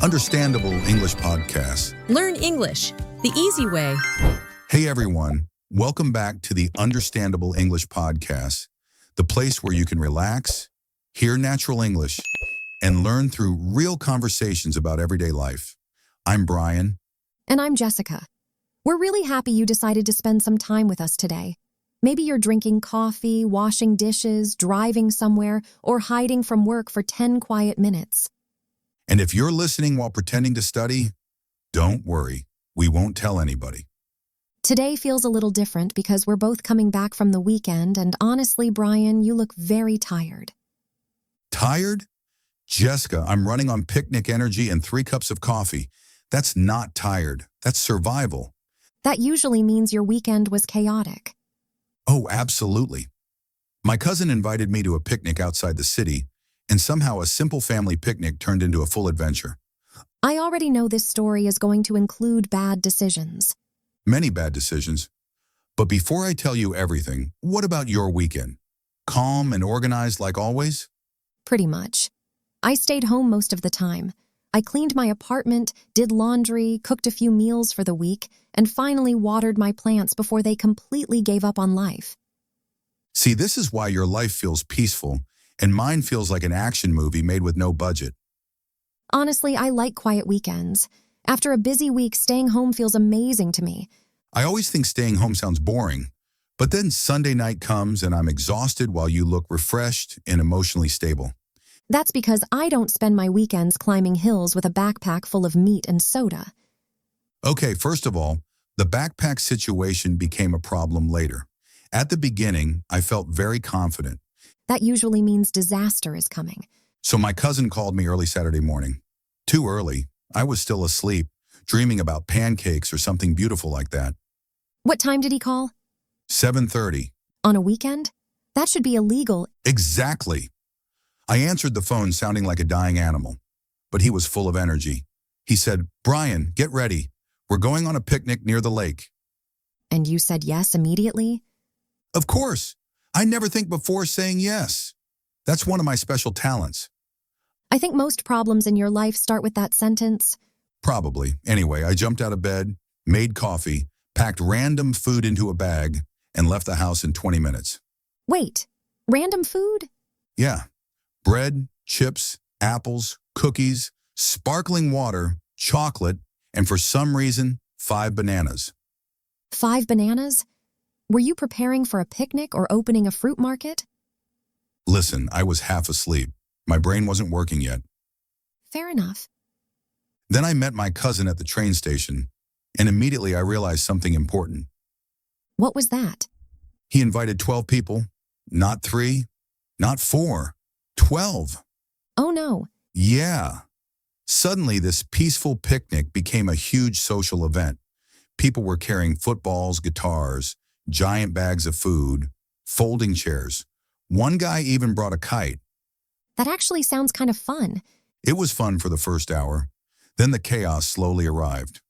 Understandable English Podcast. Learn English the easy way. Hey everyone, welcome back to the Understandable English Podcast, the place where you can relax, hear natural English, and learn through real conversations about everyday life. I'm Bryan. And I'm Jessica. We're really happy you decided to spend some time with us today. Maybe you're drinking coffee, washing dishes, driving somewhere, or hiding from work for 10 quiet minutes. And if you're listening while pretending to study, don't worry, we won't tell anybody. Today feels a little different because we're both coming back from the weekend, and honestly, Bryan, you look very tired. Tired? Jessica, I'm running on picnic energy and 3 cups of coffee. That's not tired. That's survival. That usually means your weekend was chaotic. Oh, absolutely. My cousin invited me to a picnic outside the city, and somehow a simple family picnic turned into a full adventure. I already know this story is going to include bad decisions. Many bad decisions. But before I tell you everything, what about your weekend? Calm and organized like always? Pretty much. I stayed home most of the time. I cleaned my apartment, did laundry, cooked a few meals for the week, and finally watered my plants before they completely gave up on life. See, this is why your life feels peaceful, and mine feels like an action movie made with no budget. Honestly, I like quiet weekends. After a busy week, staying home feels amazing to me. I always think staying home sounds boring, but then Sunday night comes and I'm exhausted while you look refreshed and emotionally stable. That's because I don't spend my weekends climbing hills with a backpack full of meat and soda. Okay, first of all, the backpack situation became a problem later. At the beginning, I felt very confident. That usually means disaster is coming. So my cousin called me early Saturday morning. Too early. I was still asleep, dreaming about pancakes or something beautiful like that. What time did he call? 7:30. On a weekend? That should be illegal. Exactly. I answered the phone sounding like a dying animal, but he was full of energy. He said, "Bryan, get ready. We're going on a picnic near the lake." And you said yes immediately? Of course. I never think before saying yes. That's one of my special talents. I think most problems in your life start with that sentence. Probably. Anyway, I jumped out of bed, made coffee, packed random food into a bag, and left the house in 20 minutes. Wait, random food? Yeah. Bread, chips, apples, cookies, sparkling water, chocolate, and for some reason, 5 bananas. 5 bananas? Were you preparing for a picnic or opening a fruit market? Listen, I was half asleep. My brain wasn't working yet. Fair enough. Then I met my cousin at the train station, and immediately I realized something important. What was that? He invited 12 people, not 3, not 4, 12. Oh no. Yeah. Suddenly, this peaceful picnic became a huge social event. People were carrying footballs, guitars, giant bags of food, folding chairs. One guy even brought a kite. That actually sounds kind of fun. It was fun for the first hour. Then the chaos slowly arrived.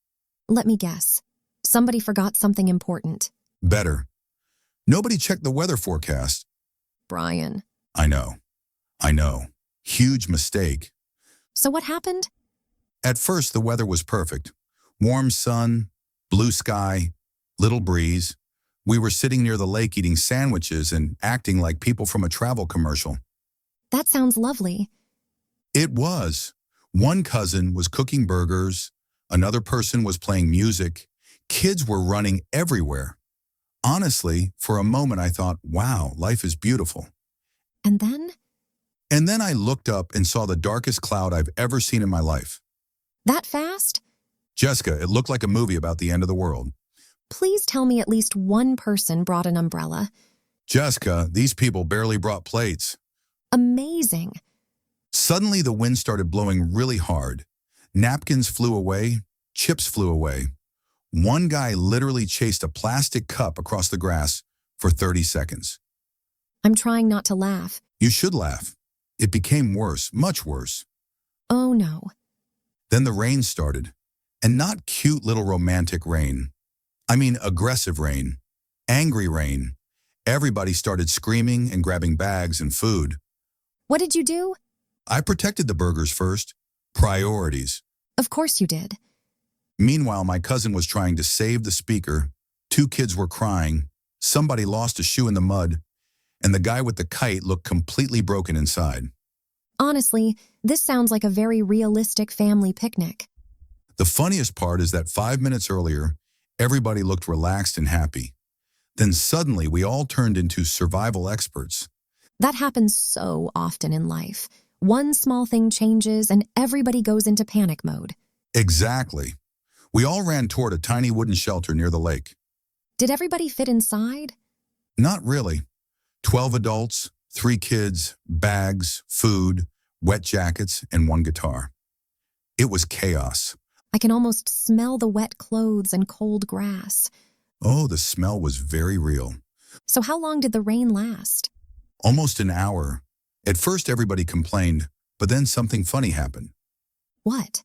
Let me guess. Somebody forgot something important. Better. Nobody checked the weather forecast. Bryan. I know. Huge mistake. So what happened? At first, the weather was perfect. Warm sun, blue sky, little breeze. We were sitting near the lake eating sandwiches and acting like people from a travel commercial. That sounds lovely. It was. One cousin was cooking burgers. Another person was playing music. Kids were running everywhere. Honestly, for a moment I thought, wow, life is beautiful. And then? And then I looked up and saw the darkest cloud I've ever seen in my life. That fast? Jessica, it looked like a movie about the end of the world. Please tell me at least one person brought an umbrella. Jessica, these people barely brought plates. Amazing. Suddenly, the wind started blowing really hard. Napkins flew away, chips flew away. One guy literally chased a plastic cup across the grass for 30 seconds. I'm trying not to laugh. You should laugh. It became worse, much worse. Oh no. Then the rain started, and not cute little romantic rain. I mean aggressive rain, angry rain. Everybody started screaming and grabbing bags and food. What did you do? I protected the burgers first. Priorities. Of course you did. Meanwhile, my cousin was trying to save the speaker. 2 kids were crying. Somebody lost a shoe in the mud, and the guy with the kite looked completely broken inside. Honestly, this sounds like a very realistic family picnic. The funniest part is that 5 minutes earlier, everybody looked relaxed and happy. Then suddenly, we all turned into survival experts. That happens so often in life. One small thing changes and everybody goes into panic mode. Exactly. We all ran toward a tiny wooden shelter near the lake. Did everybody fit inside? Not really. 12 adults, 3 kids, bags, food, wet jackets, and 1 guitar. It was chaos. I can almost smell the wet clothes and cold grass. Oh, the smell was very real. So how long did the rain last? Almost an hour. At first, everybody complained, but then something funny happened. What?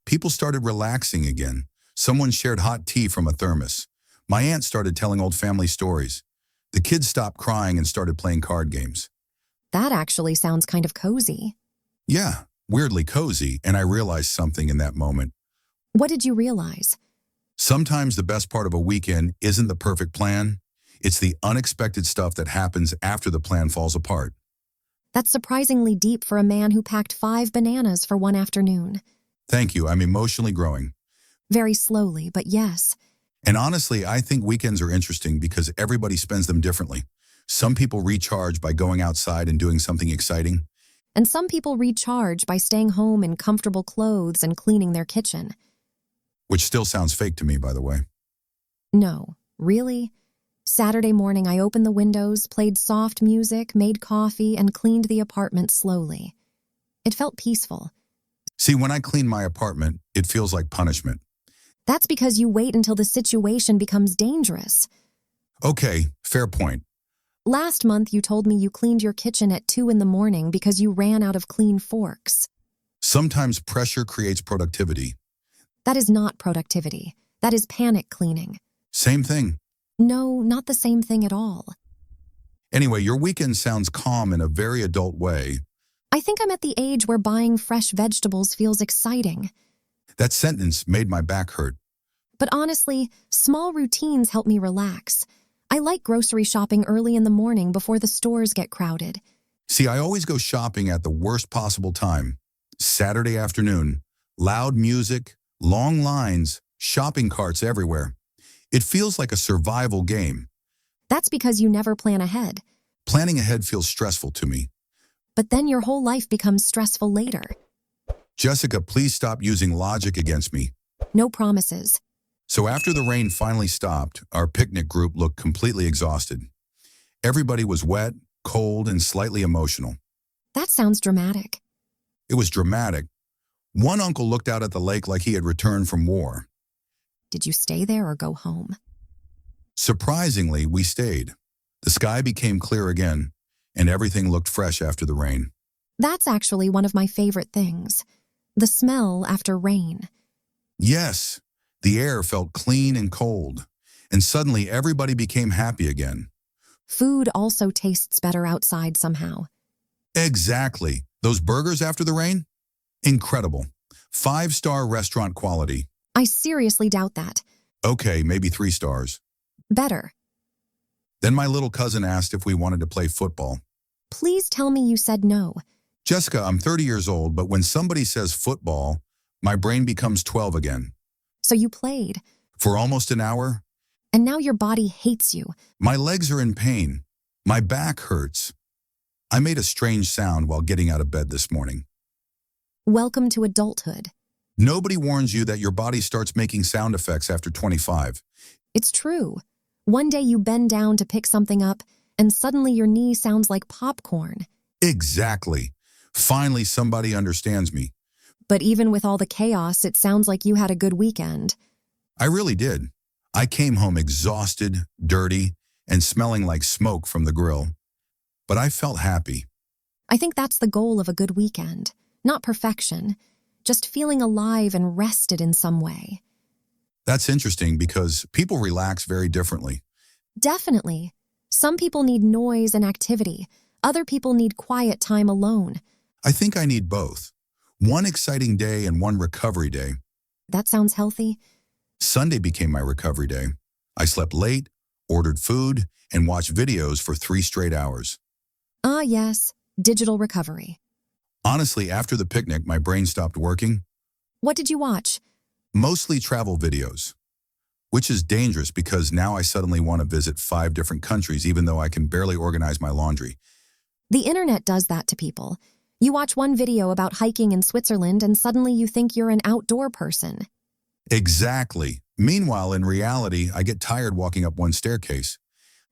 People started relaxing again. Someone shared hot tea from a thermos. My aunt started telling old family stories. The kids stopped crying and started playing card games. That actually sounds kind of cozy. Yeah, weirdly cozy, and I realized something in that moment. What did you realize? Sometimes the best part of a weekend isn't the perfect plan. It's the unexpected stuff that happens after the plan falls apart. That's surprisingly deep for a man who packed 5 bananas for one afternoon. Thank you, I'm emotionally growing. Very slowly, but yes. And honestly, I think weekends are interesting because everybody spends them differently. Some people recharge by going outside and doing something exciting. And some people recharge by staying home in comfortable clothes and cleaning their kitchen. Which still sounds fake to me, by the way. No, really? Saturday morning, I opened the windows, played soft music, made coffee, and cleaned the apartment slowly. It felt peaceful. See, when I clean my apartment, it feels like punishment. That's because you wait until the situation becomes dangerous. Okay, fair point. Last month, you told me you cleaned your kitchen at 2 in the morning because you ran out of clean forks. Sometimes pressure creates productivity. That is not productivity. That is panic cleaning. Same thing. No, not the same thing at all. Anyway, your weekend sounds calm in a very adult way. I think I'm at the age where buying fresh vegetables feels exciting. That sentence made my back hurt. But honestly, small routines help me relax. I like grocery shopping early in the morning before the stores get crowded. See, I always go shopping at the worst possible time. Saturday afternoon. Loud music, long lines, shopping carts everywhere. It feels like a survival game. That's because you never plan ahead. Planning ahead feels stressful to me. But then your whole life becomes stressful later. Jessica, please stop using logic against me. No promises. So after the rain finally stopped, our picnic group looked completely exhausted. Everybody was wet, cold, and slightly emotional. That sounds dramatic. It was dramatic. One uncle looked out at the lake like he had returned from war. Did you stay there or go home? Surprisingly, we stayed. The sky became clear again, and everything looked fresh after the rain. That's actually one of my favorite things. The smell after rain. Yes, the air felt clean and cold, and suddenly everybody became happy again. Food also tastes better outside somehow. Exactly. Those burgers after the rain? Incredible. 5-star restaurant quality. I seriously doubt that. Okay, maybe 3 stars. Better. Then my little cousin asked if we wanted to play football. Please tell me you said no. Jessica, I'm 30 years old, but when somebody says football, my brain becomes 12 again. So you played. For almost an hour, And now your body hates you. my legs are in pain. My back hurts. I made a strange sound while getting out of bed this morning. Welcome to adulthood. Nobody warns you that your body starts making sound effects after 25. It's true. One day you bend down to pick something up, and suddenly your knee sounds like popcorn. Exactly. Finally, somebody understands me. But even with all the chaos, it sounds like you had a good weekend. I really did. I came home exhausted, dirty, and smelling like smoke from the grill. But I felt happy. I think that's the goal of a good weekend. Not perfection, just feeling alive and rested in some way. That's interesting because people relax very differently. Definitely. Some people need noise and activity. Other people need quiet time alone. I think I need both. One exciting day and one recovery day. That sounds healthy. Sunday became my recovery day. I slept late, ordered food, and watched videos for 3 straight hours. Ah, yes, digital recovery. Honestly, after the picnic, my brain stopped working. What did you watch? Mostly travel videos, which is dangerous because now I suddenly want to visit 5 different countries even though I can barely organize my laundry. The internet does that to people. You watch one video about hiking in Switzerland and suddenly you think you're an outdoor person. Exactly. Meanwhile, in reality, I get tired walking up one staircase.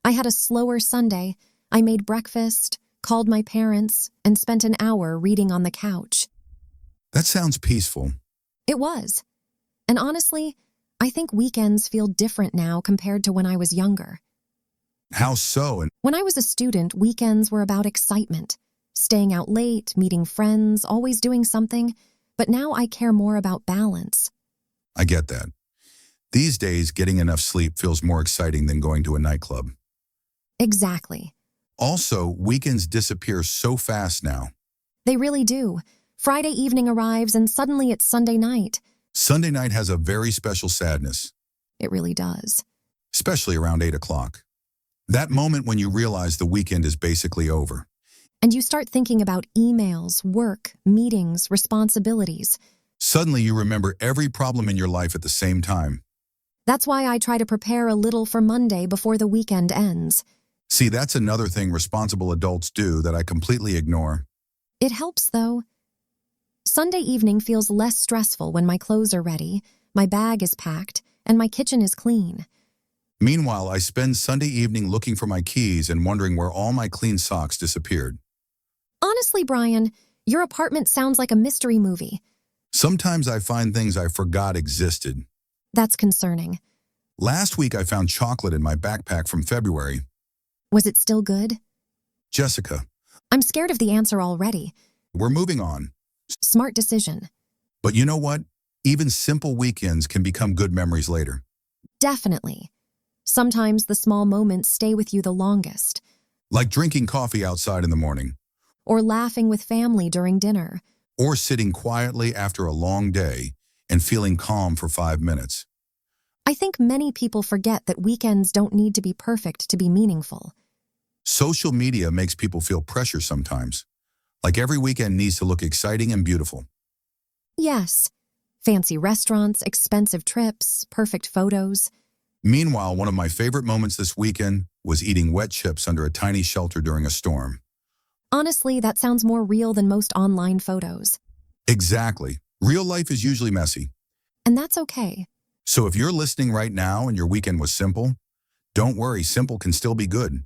I had a slower Sunday. I made breakfast, called my parents, and spent an hour reading on the couch. That sounds peaceful. It was. And honestly, I think weekends feel different now compared to when I was younger. How so? And When I was a student, weekends were about excitement. Staying out late, meeting friends, always doing something. But now I care more about balance. I get that. These days, getting enough sleep feels more exciting than going to a nightclub. Exactly. Also, weekends disappear so fast now. They really do. Friday evening arrives and suddenly it's Sunday night. Sunday night has a very special sadness, It really does. especially around 8 o'clock. That moment when you realize the weekend is basically over. And you start thinking about emails, work, meetings, responsibilities. Suddenly you remember every problem in your life at the same time. That's why I try to prepare a little for Monday before the weekend ends. See, that's another thing responsible adults do that I completely ignore. It helps, though. Sunday evening feels less stressful when my clothes are ready, my bag is packed, and my kitchen is clean. Meanwhile, I spend Sunday evening looking for my keys and wondering where all my clean socks disappeared. Honestly, Bryan, your apartment sounds like a mystery movie. Sometimes I find things I forgot existed. That's concerning. Last week I found chocolate in my backpack from February. Was it still good? Jessica, I'm scared of the answer already. we're moving on. Smart decision. But you know what? Even simple weekends can become good memories later. Definitely. Sometimes the small moments stay with you the longest. Like drinking coffee outside in the morning, Or laughing with family during dinner. or sitting quietly after a long day and feeling calm for 5 minutes. I think many people forget that weekends don't need to be perfect to be meaningful. Social media makes people feel pressure sometimes, like every weekend needs to look exciting and beautiful. Yes. Fancy restaurants, expensive trips, perfect photos. Meanwhile, one of my favorite moments this weekend was eating wet chips under a tiny shelter during a storm. Honestly, that sounds more real than most online photos. Exactly. Real life is usually messy. And that's okay. So if you're listening right now and your weekend was simple, don't worry, simple can still be good.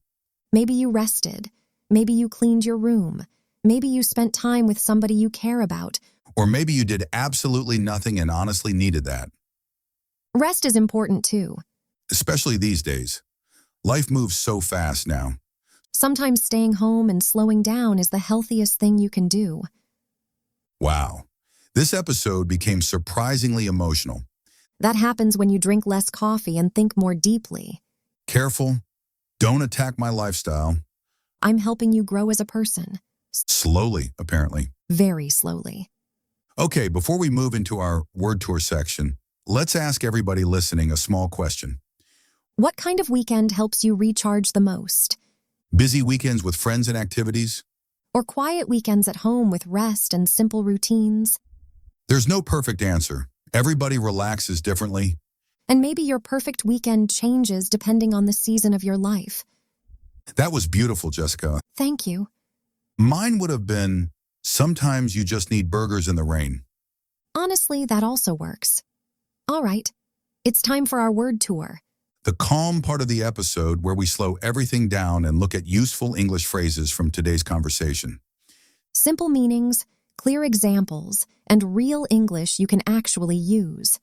Maybe you rested. Maybe you cleaned your room. Maybe you spent time with somebody you care about. Or maybe you did absolutely nothing and honestly needed that. Rest is important too. Especially these days. Life moves so fast now. Sometimes staying home and slowing down is the healthiest thing you can do. Wow. This episode became surprisingly emotional. That happens when you drink less coffee and think more deeply. Careful. Don't attack my lifestyle. I'm helping you grow as a person. Slowly, apparently. Very slowly. Okay, before we move into our word tour section, let's ask everybody listening a small question. What kind of weekend helps you recharge the most? Busy weekends with friends and activities? Or quiet weekends at home with rest and simple routines? There's no perfect answer. Everybody relaxes differently. And maybe your perfect weekend changes depending on the season of your life. That was beautiful, Jessica. Thank you. Mine would have been, sometimes you just need burgers in the rain. Honestly, that also works. All right, it's time for our word tour. The calm part of the episode where we slow everything down and look at useful English phrases from today's conversation. Simple meanings, clear examples, and real English you can actually use.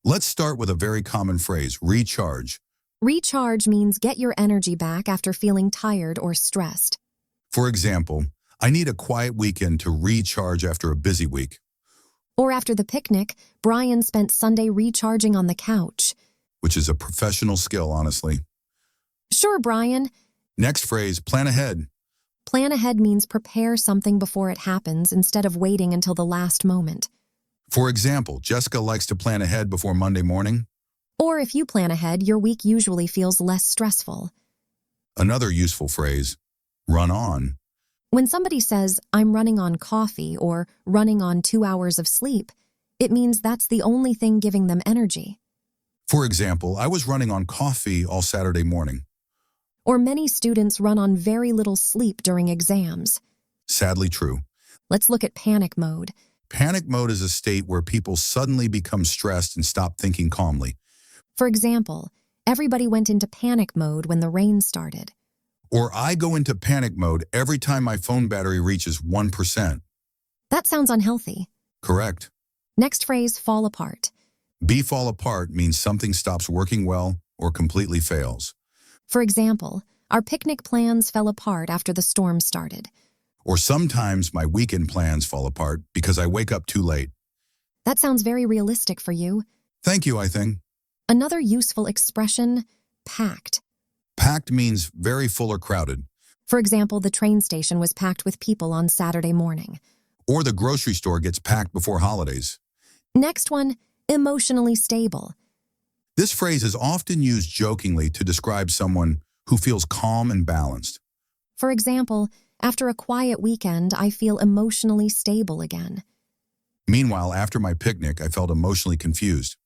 Let's start with a very common phrase, recharge. Recharge means get your energy back after feeling tired or stressed. For example, I need a quiet weekend to recharge after a busy week. Or after the picnic, Bryan spent Sunday recharging on the couch. Which is a professional skill, honestly. Sure, Bryan. Next phrase, plan ahead. Plan ahead means prepare something before it happens instead of waiting until the last moment. For example, Jessica likes to plan ahead before Monday morning. Or if you plan ahead, your week usually feels less stressful. Another useful phrase, run on. When somebody says, I'm running on coffee or running on 2 hours of sleep, it means that's the only thing giving them energy. For example, I was running on coffee all Saturday morning. Or many students run on very little sleep during exams. Sadly true. Let's look at panic mode. Panic mode is a state where people suddenly become stressed and stop thinking calmly. For example, everybody went into panic mode when the rain started. Or I go into panic mode every time my phone battery reaches 1%. That sounds unhealthy. Correct. Next phrase, fall apart. Fall apart means something stops working well or completely fails. For example, our picnic plans fell apart after the storm started. Or sometimes my weekend plans fall apart because I wake up too late. That sounds very realistic for you. Thank you, I think. Another useful expression, packed. Packed means very full or crowded. For example, the train station was packed with people on Saturday morning. Or the grocery store gets packed before holidays. Next one, emotionally stable. This phrase is often used jokingly to describe someone who feels calm and balanced. For example, after a quiet weekend, I feel emotionally stable again. Meanwhile, after my picnic, I felt emotionally confused.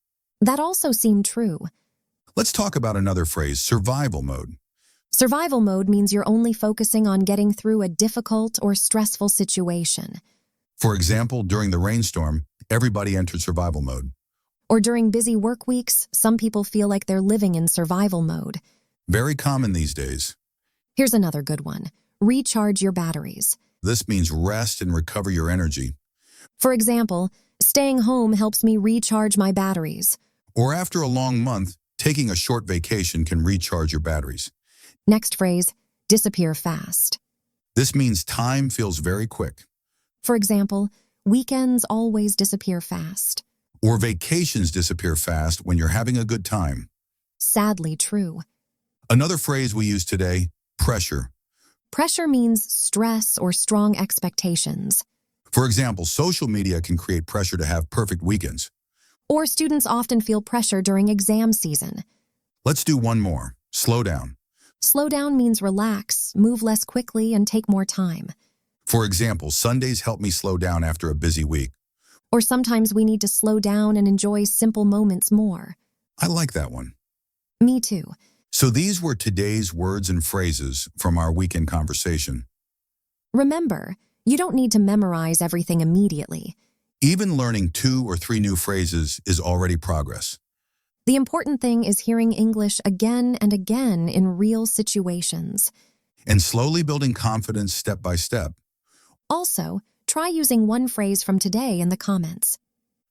That also seemed true. Let's talk about another phrase, survival mode. Survival mode means you're only focusing on getting through a difficult or stressful situation. For example, during the rainstorm, everybody entered survival mode. Or during busy work weeks, some people feel like they're living in survival mode. Very common these days. Here's another good one. Recharge your batteries. This means rest and recover your energy. For example, staying home helps me recharge my batteries. Or after a long month, taking a short vacation can recharge your batteries. Next phrase, disappear fast. This means time feels very quick. For example, weekends always disappear fast. Or vacations disappear fast when you're having a good time. Sadly true. Another phrase we use today, pressure. Pressure means stress or strong expectations. For example, social media can create pressure to have perfect weekends. Or students often feel pressure during exam season. Let's do one more, slow down. Slow down means relax, move less quickly, and take more time. For example, Sundays help me slow down after a busy week. Or sometimes we need to slow down and enjoy simple moments more. I like that one. Me too. So these were today's words and phrases from our weekend conversation. Remember, you don't need to memorize everything immediately. Even learning 2 or 3 new phrases is already progress. The important thing is hearing English again and again in real situations. And slowly building confidence step by step. Also, try using one phrase from today in the comments.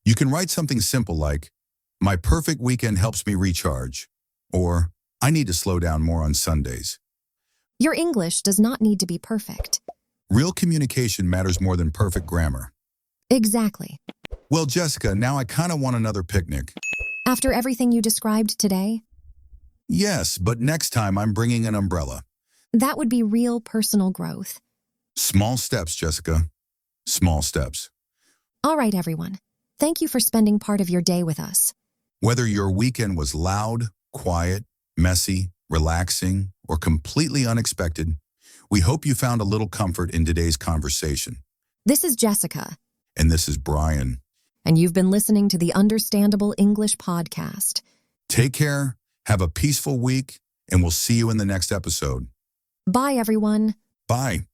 You can write something simple like, my perfect weekend helps me recharge. Or, I need to slow down more on Sundays. Your English does not need to be perfect. Real communication matters more than perfect grammar. Exactly. Well, Jessica, now I kind of want another picnic. After everything you described today? Yes, but next time I'm bringing an umbrella. That would be real personal growth. Small steps, Jessica. Small steps. All right, everyone. Thank you for spending part of your day with us. Whether your weekend was loud, quiet, messy, relaxing, or completely unexpected, we hope you found a little comfort in today's conversation. This is Jessica. And this is Bryan. And you've been listening to the Understandable English podcast. Take care, have a peaceful week, and we'll see you in the next episode. Bye, everyone. Bye.